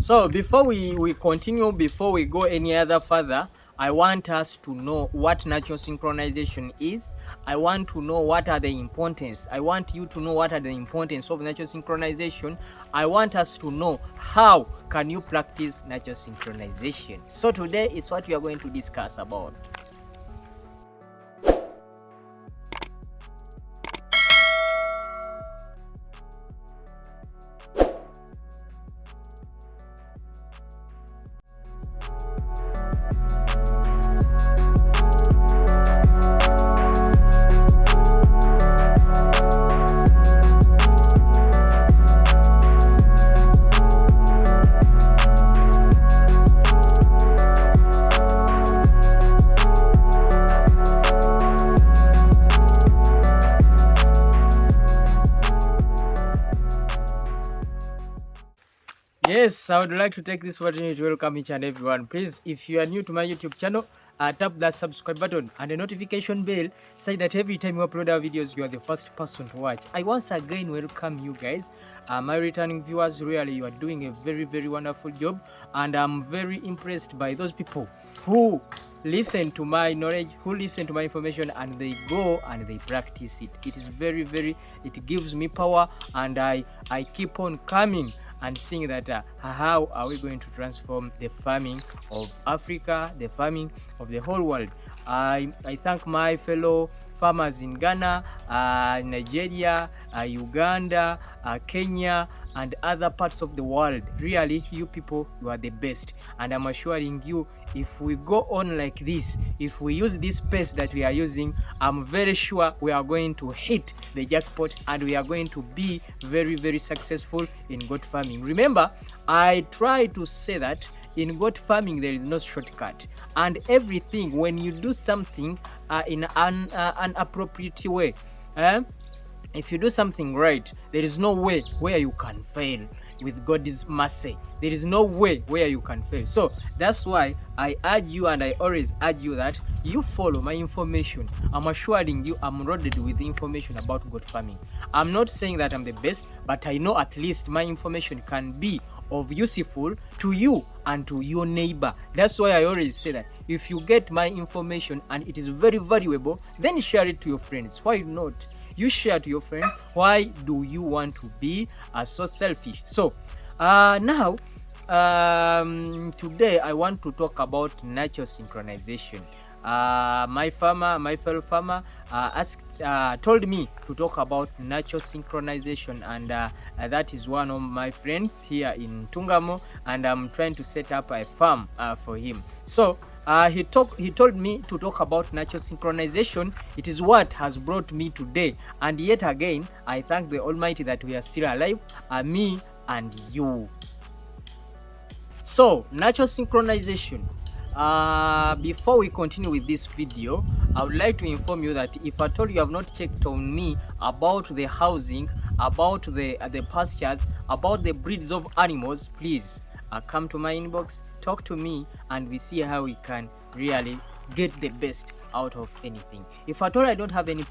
So before we continue, before we go any other further, I want us to know what natural synchronization is. I want to know what are the importance. I want you to know what are the importance of natural synchronization. I want us to know how can you practice natural synchronization. So today is what we are going to discuss about. Yes, I would like to take this opportunity to welcome each and everyone. Please, if you are new to my YouTube channel, tap that subscribe button and the notification bell such that every time we upload our videos, you are the first person to watch. I once again welcome you guys. My returning viewers, really, you are doing a very, very wonderful job. And I'm very impressed by those people who listen to my knowledge, who listen to my information, and they go and they practice it. It is very, very, it gives me power, and I keep on coming and seeing that how are we going to transform the farming of Africa, the farming of the whole world. I thank my fellow farmers in Ghana, Nigeria, Uganda, Kenya, and other parts of the world. Really, you people, you are the best. And I'm assuring you, if we go on like this, if we use this pace that we are using, I'm very sure we are going to hit the jackpot and we are going to be very, very successful in goat farming. Remember, I try to say that in goat farming, there is no shortcut. And everything, when you do something in an appropriate way, if you do something right, there is no way where you can fail. With God's mercy, there is no way where you can fail. So that's why I urge you, and I always urge you, that you follow my information. I'm assuring you I'm loaded with information about goat farming. I'm not saying that I'm the best, but I know at least my information can be of useful to you and to your neighbor. That's why I always say that if you get my information and it is very valuable, then share it to your friends. Why not? You share to your friends. Why do you want to be so selfish? So now today I want to talk about natural synchronization. My fellow farmer told me to talk about natural synchronization, and that is one of my friends here in Tungamo, and I'm trying to set up a farm for him. So he told me to talk about natural synchronization. It is what has brought me today, and yet again I thank the Almighty that we are still alive, me and you. So natural synchronization. Before we continue with this video, I would like to inform you that if at all you have not checked on me about the housing, about the pastures, about the breeds of animals, please come to my inbox, talk to me, and we see how we can really get the best out of anything. If at all I don't have any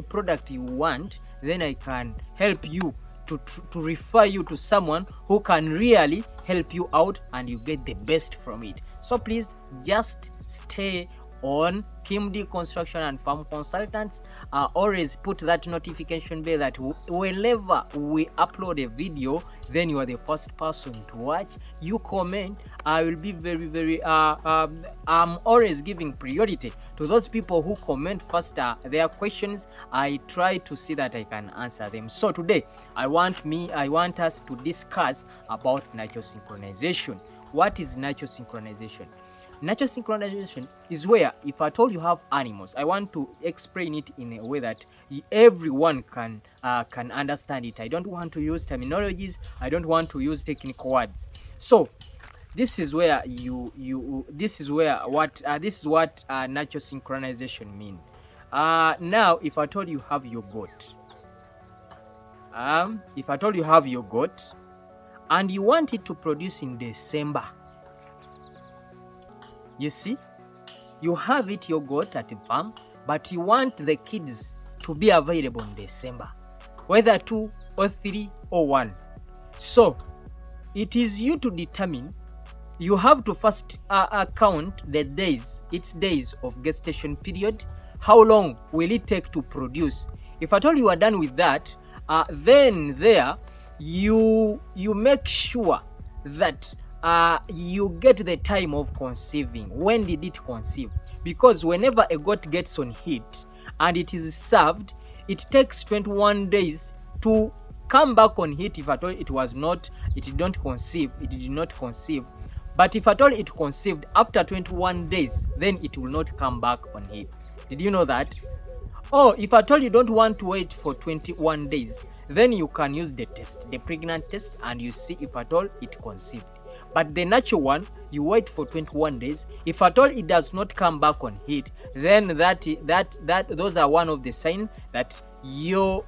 product you want, then I can help you to refer you to someone who can really help you out and you get the best from it. So please just stay on KimD Construction and Farm Consultants. Always put that notification bell that whenever we upload a video, then you are the first person to watch. You comment. I will be very, very I'm always giving priority to those people who comment faster. Their questions, I try to see that I can answer them. So today I want us to discuss about natural synchronization. What is natural synchronization? Natural synchronization is where, if at all you have animals, I want to explain it in a way that everyone can understand it. I don't want to use terminologies. I don't want to use technical words. So this is where this is what natural synchronization means. Now, if I told you have your goat, and you want it to produce in December, you see, you have your goat at the farm, but you want the kids to be available in December, whether 2 or 3 or 1. So it is you to determine. You have to first count the days, its days of gestation period. How long will it take to produce? If at all you are done with that, then there you make sure that you get the time of conceiving. When did it conceive? Because whenever a goat gets on heat and it is served, it takes 21 days to come back on heat. If at all it was not, it did not conceive, it did not conceive. But if at all it conceived after 21 days, then it will not come back on heat. Did you know that? Oh, if at all you don't want to wait for 21 days, then you can use the test, the pregnant test, and you see if at all it conceived. But the natural one, you wait for 21 days. If at all it does not come back on heat, then those are one of the signs that your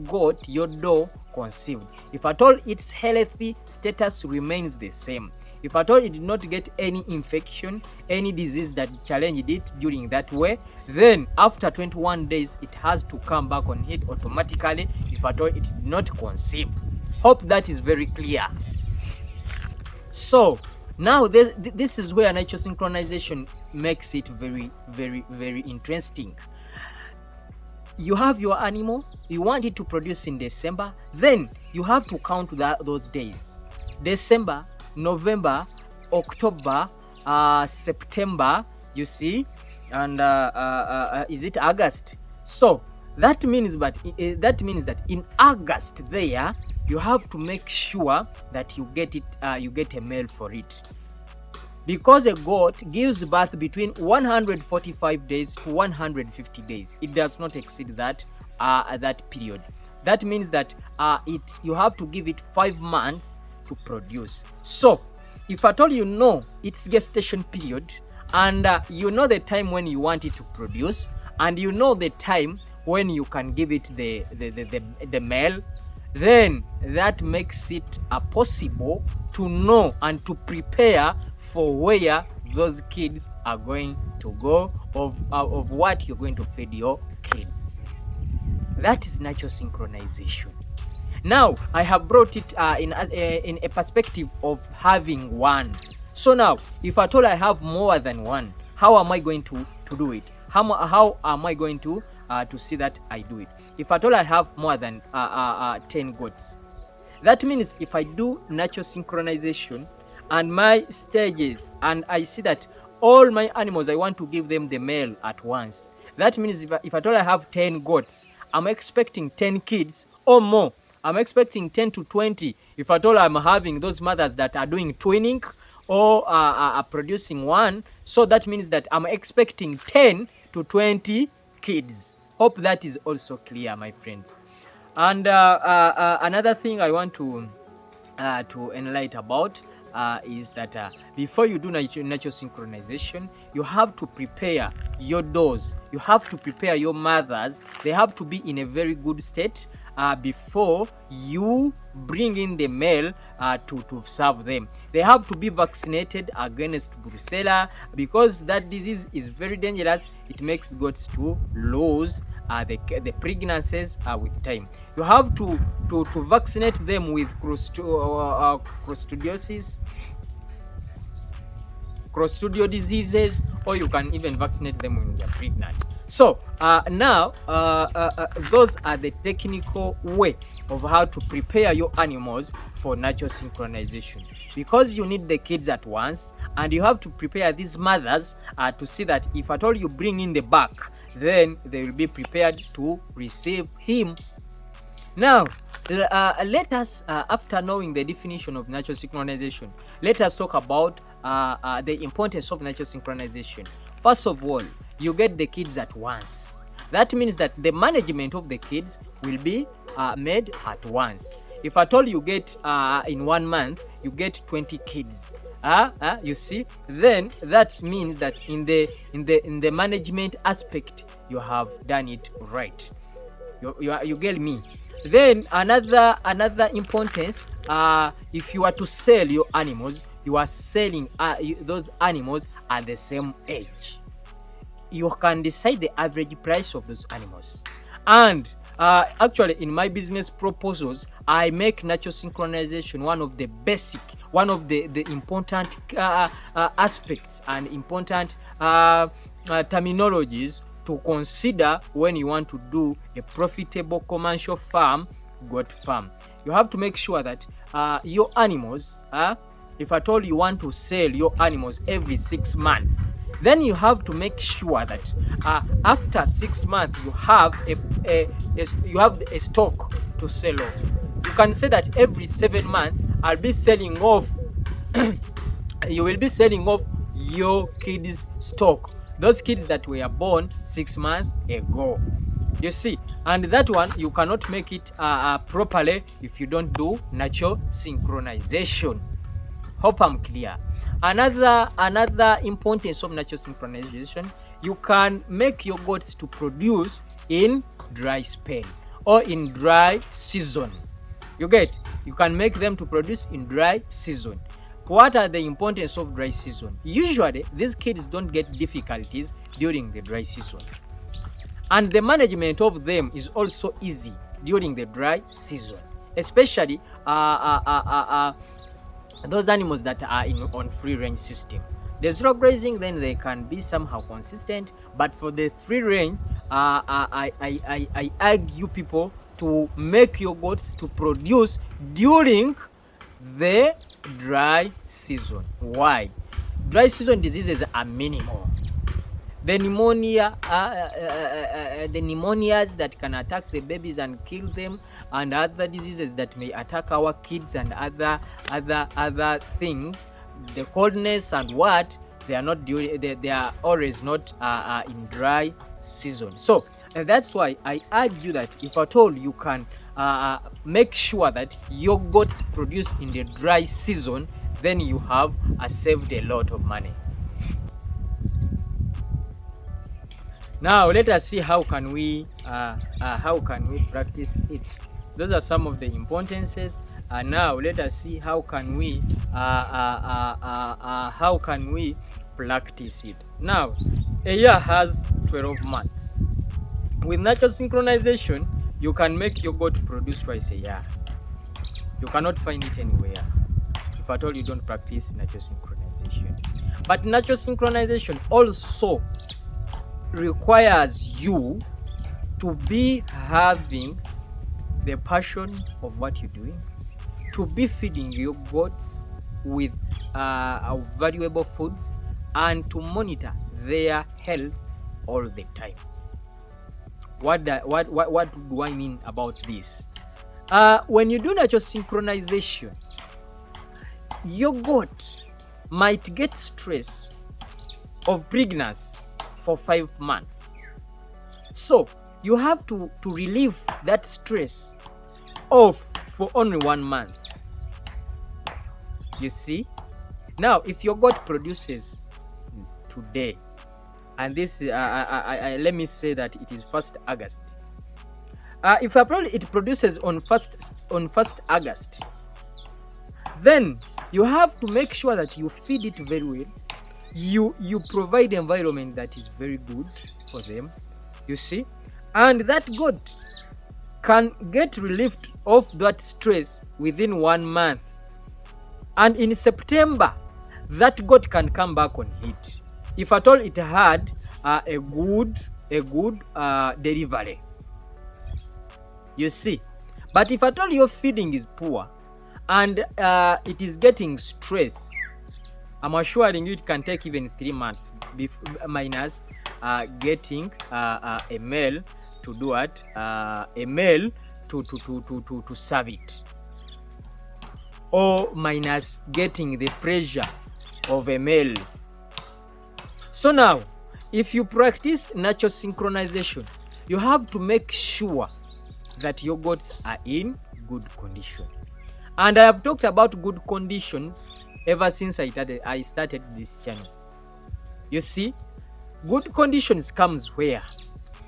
goat, your doe conceived. If at all its healthy status remains the same, if at all it did not get any infection, any disease that challenged it during that way, then after 21 days it has to come back on heat automatically if at all it did not conceive. Hope that is very clear. So now this is where natural synchronization makes it very, very, very interesting. You have your animal, you want it to produce in December, then you have to count those days. December, November, October, September, you see, and is it August? So that means that in August there you have to make sure that you get a male for it, because a goat gives birth between 145 days to 150 days. It does not exceed that period. That means that you have to give it 5 months to produce. So if at all you know its gestation period, and you know the time when you want it to produce, and you know the time when you can give it the male, then that makes it possible to know and to prepare for where those kids are going to go, of what you're going to feed your kids. That is natural synchronization. Now I have brought it in a perspective of having one. So now if at all I have more than one, how am I going to do it? How am I going to see that I do it? If at all I have more than 10 goats, that means if I do natural synchronization and my stages, and I see that all my animals I want to give them the male at once, that means if at all I have 10 goats, I'm expecting 10 kids or more. I'm expecting 10 to 20 if at all I'm having those mothers that are doing twinning or are producing one. So that means that I'm expecting 10 to 20 kids. Hope that is also clear, my friends. And another thing I want to enlighten about is that before you do natural synchronization, you have to prepare your does. You have to prepare your mothers. They have to be in a very good state before you bring in the male to serve them. They have to be vaccinated against brucella, because that disease is very dangerous. It makes goats to lose the pregnancies with time. You have to vaccinate them with clostridial diseases, or you can even vaccinate them when they are pregnant. So now those are the technical way of how to prepare your animals for natural synchronization, because you need the kids at once, and you have to prepare these mothers to see that if at all you bring in the back, then they will be prepared to receive him. Now let us, after knowing the definition of natural synchronization, let us talk about the importance of natural synchronization. First of all, you get the kids at once. That means that the management of the kids will be made at once. If at all you get in 1 month, you get 20 kids. You see, then that means that in the management aspect, you have done it right. You get me? Then another importance, if you are to sell your animals, you are selling those animals at the same age. You can decide the average price of those animals, and Actually, in my business proposals, I make natural synchronization one of the basic, one of the important aspects and important terminologies to consider when you want to do a profitable commercial farm, goat farm. You have to make sure that your animals, if at all you want to sell your animals every 6 months, then you have to make sure that after 6 months you have a stock to sell off. You can say that every 7 months I'll be selling off you will be selling off your kids' stock, those kids that were born 6 months ago. You see, and that one you cannot make it properly if you don't do natural synchronization. Hope I'm clear. Another importance of natural synchronization, you can make your goats to produce in dry spell or in dry season. You get? You can make them to produce in dry season. What are the importance of dry season? Usually, these kids don't get difficulties during the dry season. And the management of them is also easy during the dry season, especially those animals that are on free range system. The zero grazing, then they can be somehow consistent, but for the free range, I argue people to make your goats to produce during the dry season. Why? Dry season diseases are minimal. The pneumonia, the pneumonias that can attack the babies and kill them, and other diseases that may attack our kids and other things, the coldness and what, they are not doing. They are always not in dry season. So that's why I argue that if at all you can make sure that your goats produce in the dry season, then you have saved a lot of money. Now let us see how can we practice it. Those are some of the importances. Now let us see how can we practice it. Now a year has 12 months. With natural synchronization, you can make your goat produce twice a year. You cannot find it anywhere if at all you don't practice natural synchronization. But natural synchronization also requires you to be having the passion of what you're doing, to be feeding your goats with valuable foods, and to monitor their health all the time. What do I mean about this? When you do natural synchronization, your goat might get stress of pregnancy for 5 months. So you have to relieve that stress off for only 1 month. You see? Now, if your goat produces today, and this let me say that it is 1st August. If it produces on 1st August, then you have to make sure that you feed it very well. You provide an environment that is very good for them, you see, and that goat can get relieved of that stress within 1 month, and in September that goat can come back on heat if at all it had a good delivery, you see. But if at all your feeding is poor and it is getting stress, I'm assuring you it can take even 3 months minus getting a male to do what, a male to serve it, or minus getting the pressure of a male. So now, if you practice natural synchronization, you have to make sure that your goats are in good condition. And I have talked about good conditions ever since I started this channel. You see, good conditions comes where?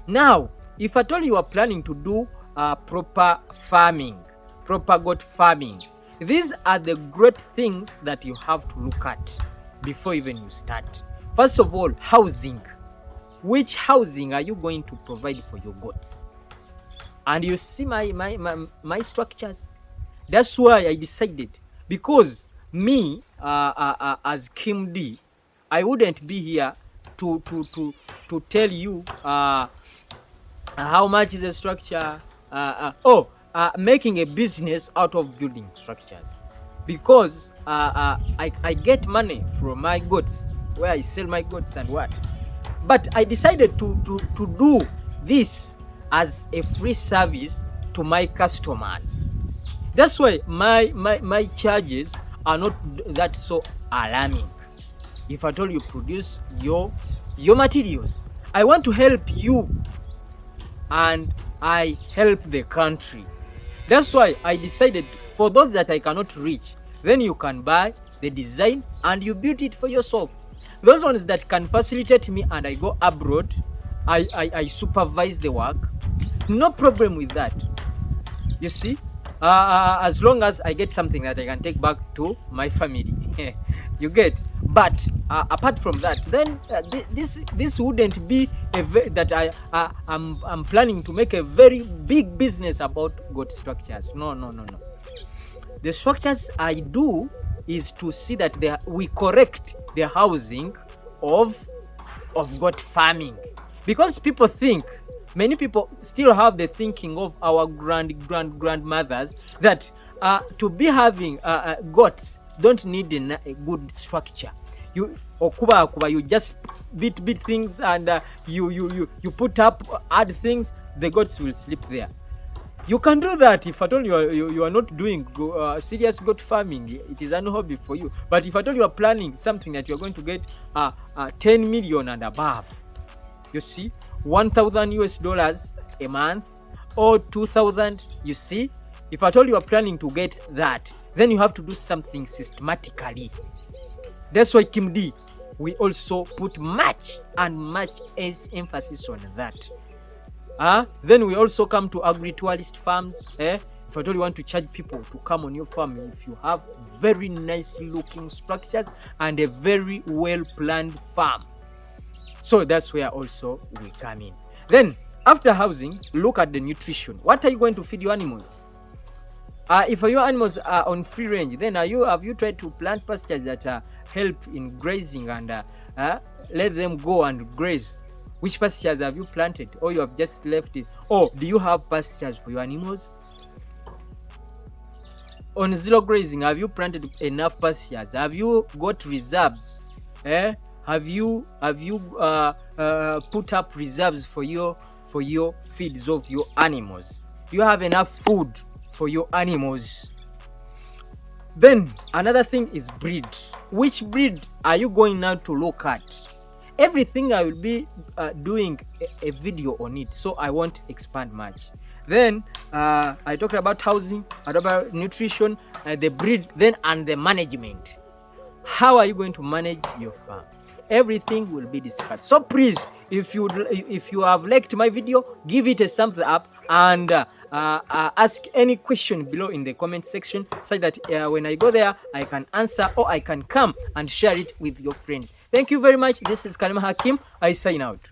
Now, if at all you are planning to do proper farming, proper goat farming, these are the great things that you have to look at before even you start. First of all, housing. Which housing are you going to provide for your goats? And you see my structures. That's why I decided, because me as Kim D, I wouldn't be here to tell you how much is a structure, making a business out of building structures, because I get money from my goods, where I sell my goods and what. But I decided to do this as a free service to my customers. That's why my charges are not that so alarming. If at all you produce your materials, I want to help you and I help the country. That's why I decided, for those that I cannot reach, then you can buy the design and you build it for yourself. Those ones that can facilitate me and I go abroad, I supervise the work. No problem with that. You see, as long as I get something that I can take back to my family. You get. But apart from that, then this wouldn't be that I'm planning to make a very big business about goat structures. No. The structures I do is to see that we correct the housing of goat farming, because many people still have the thinking of our grandmothers that to be having goats don't need a good structure. You just beat things and you put up add things, the goats will sleep there. You can do that if at all you are not doing serious goat farming. It is an hobby for you. But if at all you are planning something that you are going to get 10 million and above, you see, $1,000 a month or 2,000, you see, if at all you are planning to get that, then you have to do something systematically. That's why Kim D, we also put much emphasis on that. Then we also come to agri-tourist farms. If at all you want to charge people to come on your farm, if you have very nice looking structures and a very well planned farm. So that's where also we come in. Then after housing, look at the nutrition. What are you going to feed your animals? If your animals are on free range, then have you tried to plant pastures that help in grazing and let them go and graze? Which pastures have you planted, or you have just left it? Or do you have pastures for your animals? On zero grazing, have you planted enough pastures? Have you got reserves? Have you put up reserves for your feeds of your animals? Do you have enough food for your animals? Then another thing is breed. Which breed are you going now to look at? Everything I will be doing a video on it, so I won't expand much. Then I talked about housing, I talked about nutrition, the breed, then and the management. How are you going to manage your farm? Everything will be discussed. So please, if you have liked my video, give it a thumbs up and ask any question below in the comment section, so that when I go there, I can answer, or I can come and share it with your friends. Thank you very much. This is Kalima Hakim. I sign out.